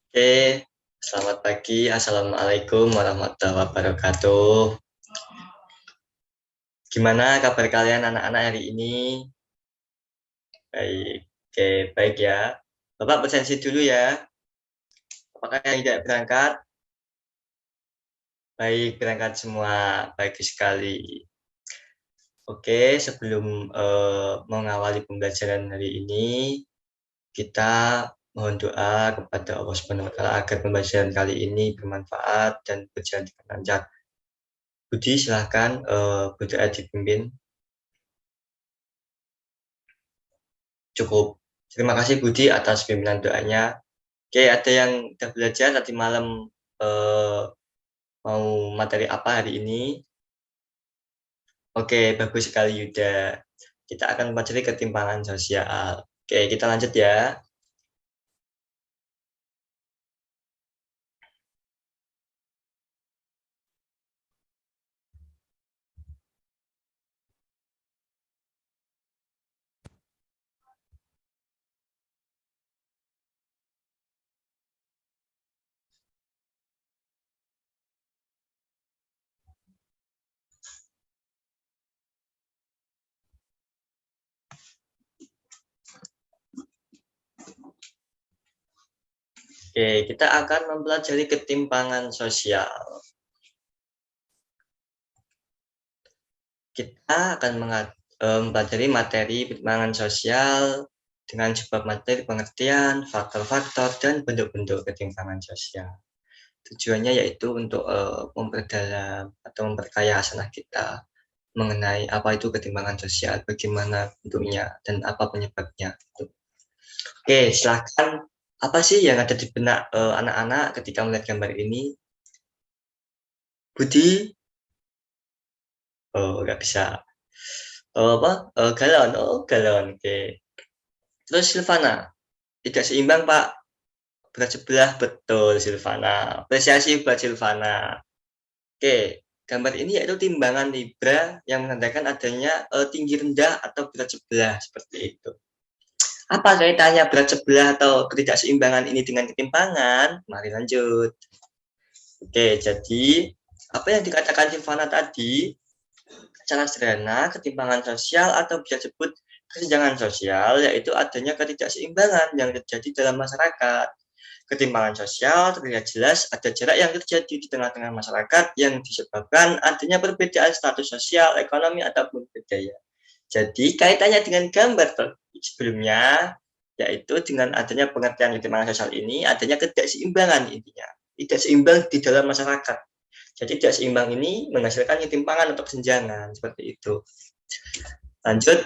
Oke, selamat pagi. Assalamualaikum warahmatullahi wabarakatuh. Gimana kabar kalian anak-anak hari ini? Baik, oke, baik ya. Bapak bersensi dulu ya. Apakah yang tidak berangkat? Baik, berangkat semua. Baik sekali. Oke, sebelum mengawali pembelajaran hari ini, kita mohon doa kepada Allah Subhanahu wa taala agar pembelajaran kali ini bermanfaat dan berjalan dengan lancar. Budi, silahkan berdoa dipimpin. Cukup. Terima kasih Budi atas pimpinan doanya. Oke, ada yang udah belajar tadi malam eh, mau materi apa hari ini? Oke, bagus sekali Yuda. Kita akan mempelajari ketimpangan sosial. Oke, kita lanjut ya. Oke, kita akan mempelajari ketimpangan sosial. Kita akan mempelajari materi ketimpangan sosial dengan sebab materi pengertian, faktor-faktor, dan bentuk-bentuk ketimpangan sosial. Tujuannya yaitu untuk memperdalam atau memperkaya hasanah kita mengenai apa itu ketimpangan sosial, bagaimana bentuknya, dan apa penyebabnya. Oke, silahkan. Apa sih yang ada di benak anak-anak ketika melihat gambar ini? Budi? Oh, nggak bisa. Oh, apa? Galon. Oh, galon. Oke. Terus Silvana? Tidak seimbang, Pak. Berat sebelah. Betul, Silvana. Apresiasi buat Silvana. Oke, gambar ini yaitu timbangan Libra yang menandakan adanya tinggi rendah atau berat sebelah seperti itu. Apa kaitannya berat sebelah atau ketidakseimbangan ini dengan ketimpangan? Mari lanjut. Oke, jadi apa yang dikatakan Silvana tadi, secara sederhana, ketimpangan sosial atau bisa disebut kesenjangan sosial, yaitu adanya ketidakseimbangan yang terjadi dalam masyarakat. Ketimpangan sosial terlihat jelas ada jarak yang terjadi di tengah-tengah masyarakat yang disebabkan adanya perbedaan status sosial, ekonomi, ataupun budaya. Jadi kaitannya dengan gambar sebelumnya, yaitu dengan adanya pengertian ketimpangan sosial ini, adanya ketidakseimbangan intinya. Tidak seimbang di dalam masyarakat. Jadi tidak seimbang ini menghasilkan ketimpangan atau kesenjangan, seperti itu. Lanjut,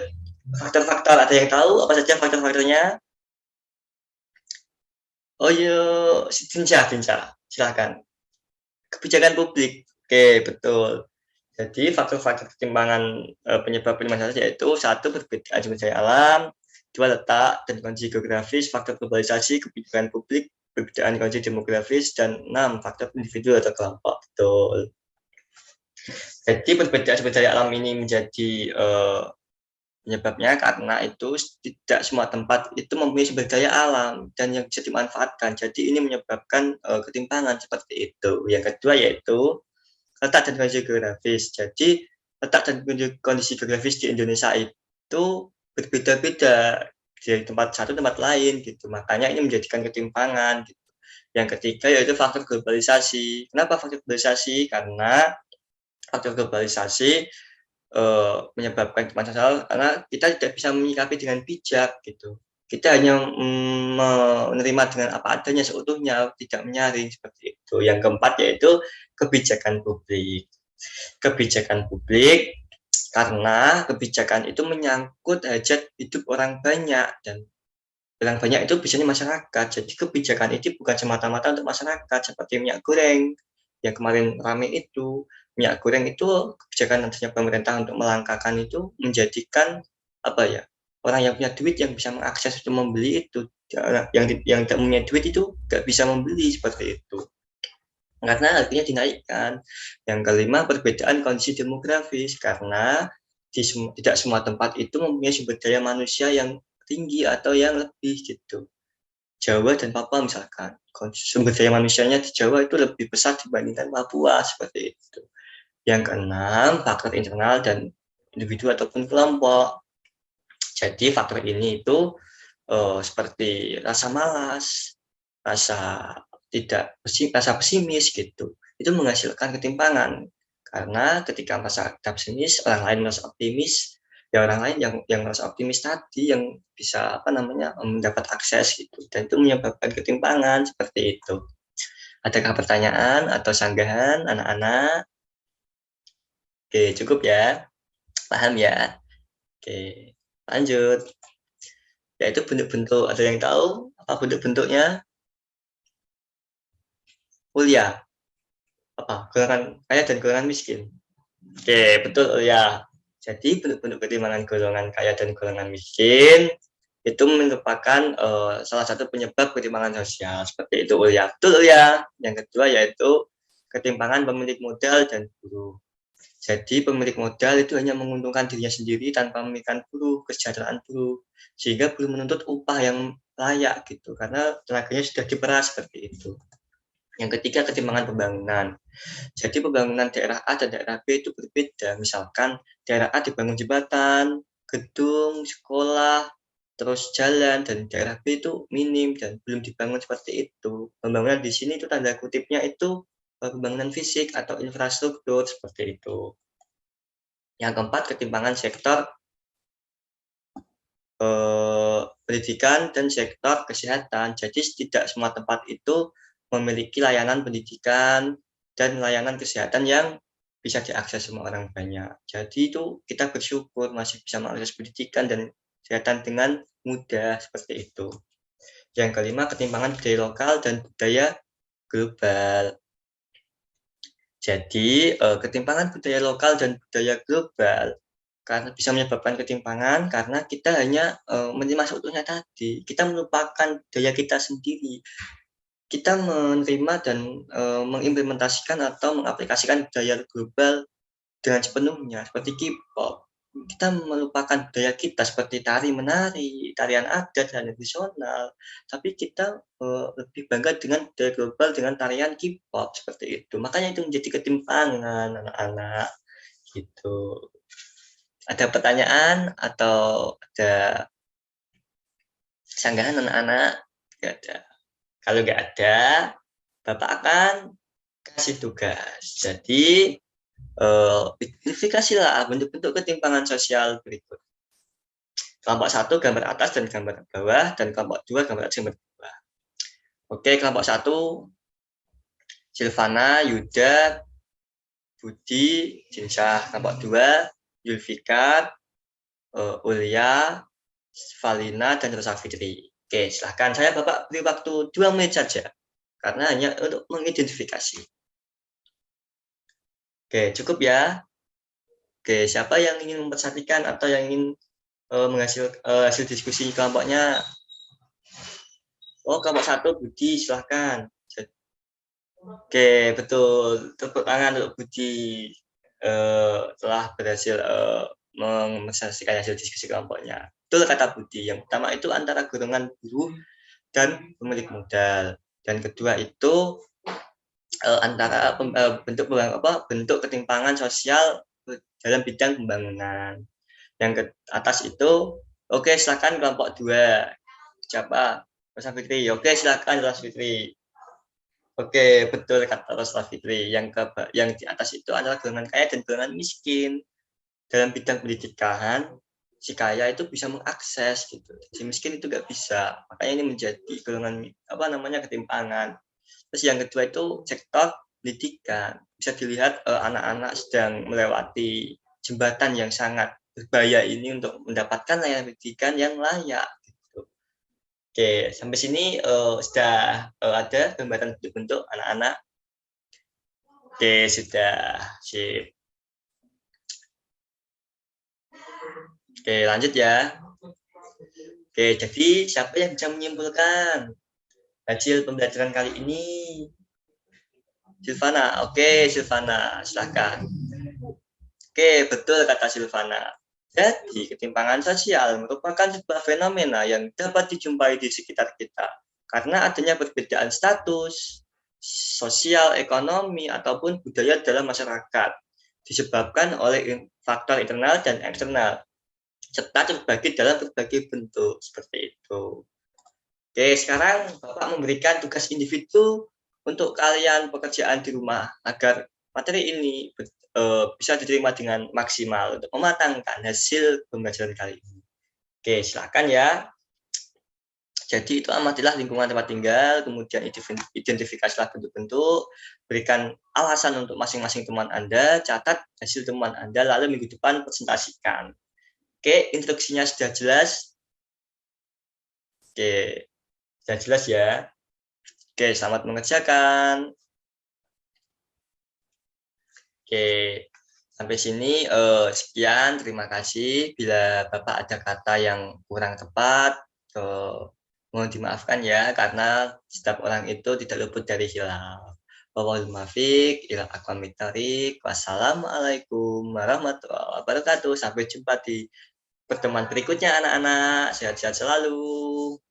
faktor-faktor, ada yang tahu apa saja faktor-faktornya? Oh iya, Dinca, silahkan. Kebijakan publik, oke betul. Jadi faktor-faktor ketimpangan penyebab penyimpangan sosial yaitu satu perbedaan sumber daya alam, dua letak dan kondisi geografis, faktor globalisasi, kebijakan publik, perbedaan kondisi demografis, dan enam faktor individu atau kelompok. Betul. Jadi perbedaan sumber daya alam ini menjadi penyebabnya karena itu tidak semua tempat itu mempunyai sumber daya alam dan yang bisa dimanfaatkan. Jadi ini menyebabkan ketimpangan seperti itu. Yang kedua yaitu letak dan kondisi geografis. Jadi letak dan kondisi geografis di Indonesia itu berbeda-beda dari tempat satu tempat lain gitu. Makanya ini menjadikan ketimpangan gitu. Yang ketiga yaitu faktor globalisasi. Kenapa faktor globalisasi? Karena faktor globalisasi menyebabkan ketimpangan sosial karena kita tidak bisa menyikapi dengan bijak gitu. Kita hanya menerima dengan apa adanya seutuhnya, tidak menyaring seperti itu. Yang keempat yaitu kebijakan publik. Kebijakan publik karena kebijakan itu menyangkut hajat hidup orang banyak dan orang banyak itu biasanya masyarakat. Jadi kebijakan itu bukan semata-mata untuk masyarakat seperti minyak goreng yang kemarin rame itu. Minyak goreng itu kebijakan nantinya pemerintah untuk melangkahkan itu menjadikan apa ya, orang yang punya duit yang bisa mengakses untuk membeli itu, yang tidak punya duit itu nggak bisa membeli seperti itu karena harganya dinaikkan. Yang kelima, perbedaan kondisi demografis karena tidak semua tempat itu mempunyai sumber daya manusia yang tinggi atau yang lebih gitu. Jawa dan Papua misalkan. Sumber daya manusianya di Jawa itu lebih besar dibandingkan Papua, seperti itu. Yang keenam, faktor internal dan individu ataupun kelompok. Jadi faktor ini itu seperti rasa malas, rasa pesimis gitu. Itu menghasilkan ketimpangan. Karena ketika merasa pesimis, orang lain merasa optimis, ya orang lain yang merasa optimis tadi yang bisa mendapat akses gitu, dan itu menyebabkan ketimpangan seperti itu. Adakah pertanyaan atau sanggahan anak-anak? Oke, cukup ya, paham ya. Oke, lanjut. Yaitu bentuk-bentuk, ada yang tahu apa bentuk-bentuknya? Kuliah, apa golongan kaya dan golongan miskin? Oke, betul ya. Jadi bentuk-bentuk ketimpangan golongan kaya dan golongan miskin itu merupakan salah satu penyebab ketimpangan sosial, seperti itu ya. Betul ya. Yang kedua yaitu ketimpangan pemilik modal dan buruh. Jadi pemilik modal itu hanya menguntungkan dirinya sendiri tanpa memikirkan buruh, kesejahteraan buruh, sehingga buruh menuntut upah yang layak gitu, karena tenaganya sudah diperas seperti itu. Yang ketiga, ketimpangan pembangunan. Jadi pembangunan daerah A dan daerah B itu berbeda. Misalkan daerah A dibangun jembatan, gedung, sekolah, terus jalan, dan daerah B itu minim dan belum dibangun seperti itu. Pembangunan di sini itu tanda kutipnya itu pembangunan fisik atau infrastruktur seperti itu. Yang keempat, ketimpangan sektor pendidikan dan sektor kesehatan. Jadi tidak semua tempat itu memiliki layanan pendidikan dan layanan kesehatan yang bisa diakses semua orang banyak. Jadi itu kita bersyukur masih bisa mengakses pendidikan dan kesehatan dengan mudah seperti itu. Yang kelima, ketimpangan budaya lokal dan budaya global. Jadi ketimpangan budaya lokal dan budaya global karena bisa menyebabkan ketimpangan karena kita hanya menerima seutuhnya tadi. Kita melupakan budaya kita sendiri. Kita menerima dan mengimplementasikan atau mengaplikasikan budaya global dengan sepenuhnya seperti K-pop. Kita melupakan budaya kita seperti tari menari, tarian adat dan tradisional. Tapi kita lebih bangga dengan budaya global dengan tarian K-pop seperti itu. Makanya itu menjadi ketimpangan anak-anak gitu. Ada pertanyaan atau ada sanggahan anak-anak? Tidak ada. Kalau nggak ada, Bapak akan kasih tugas. Jadi, identifikasilah bentuk-bentuk ketimpangan sosial berikut. Kelompok 1 gambar atas dan gambar bawah, dan kelompok 2 gambar atas dan gambar bawah. Oke, kelompok 1, Silvana, Yuda, Budi, Jinsah. Kelompok 2, Yulfikar, Ulia, Valina, dan Rosa Fitri. Oke, silahkan. Saya Bapak beri waktu 2 menit saja, karena hanya untuk mengidentifikasi. Oke, cukup ya. Oke, siapa yang ingin mempersatikan atau yang ingin hasil diskusi kelompoknya? Oh, kelompok 1, Budi, silahkan. Oke, betul. Tepuk tangan untuk Budi telah berhasil mempersatikan hasil diskusi kelompoknya. Betul kata Budi. Yang pertama itu antara golongan buruh dan pemilik modal. Dan kedua itu antara bentuk ketimpangan sosial dalam bidang pembangunan. Yang ke atas itu, oke, silakan kelompok 2. Siapa? Rosa Fitri. Oke, silakan Rosa Fitri. Oke, betul kata Rosa Fitri. Yang di atas itu adalah golongan kaya dan golongan miskin. Dalam bidang pendidikan, si kaya itu bisa mengakses gitu. Si miskin itu nggak bisa. Makanya ini menjadi golongan ketimpangan. Terus yang kedua itu sektor pendidikan. Bisa dilihat anak-anak sedang melewati jembatan yang sangat berbahaya ini untuk mendapatkan layanan pendidikan yang layak. Gitu. Oke, sampai sini sudah ada gambaran bentuk-bentuk anak-anak. Oke, sudah sip. Oke, lanjut ya. Oke, jadi siapa yang bisa menyimpulkan hasil pembelajaran kali ini? Silvana. Oke, Silvana, silakan. Oke, betul kata Silvana. Jadi, ketimpangan sosial merupakan sebuah fenomena yang dapat dijumpai di sekitar kita. karena adanya perbedaan status, sosial, ekonomi, ataupun budaya dalam masyarakat, disebabkan oleh faktor internal dan eksternal, serta terbagi dalam berbagai bentuk, seperti itu. Oke, sekarang Bapak memberikan tugas individu untuk kalian pekerjaan di rumah, agar materi ini bisa diterima dengan maksimal untuk mematangkan hasil pembelajaran kali ini. Oke, silakan ya. Jadi itu amatilah lingkungan tempat tinggal, kemudian identifikasilah bentuk-bentuk, berikan alasan untuk masing-masing teman Anda, catat hasil teman Anda, lalu minggu depan presentasikan. Oke, instruksinya sudah jelas? Oke, sudah jelas ya? Oke, selamat mengerjakan. Oke, sampai sini sekian, terima kasih. Bila Bapak ada kata yang kurang tepat, mohon dimaafkan ya, karena setiap orang itu tidak luput dari hilaf. Wallahul muwaffiq ila aqwamit thoriq. Wassalamualaikum warahmatullahi wabarakatuh. Sampai jumpa di pertemuan berikutnya anak-anak. Sehat-sehat selalu.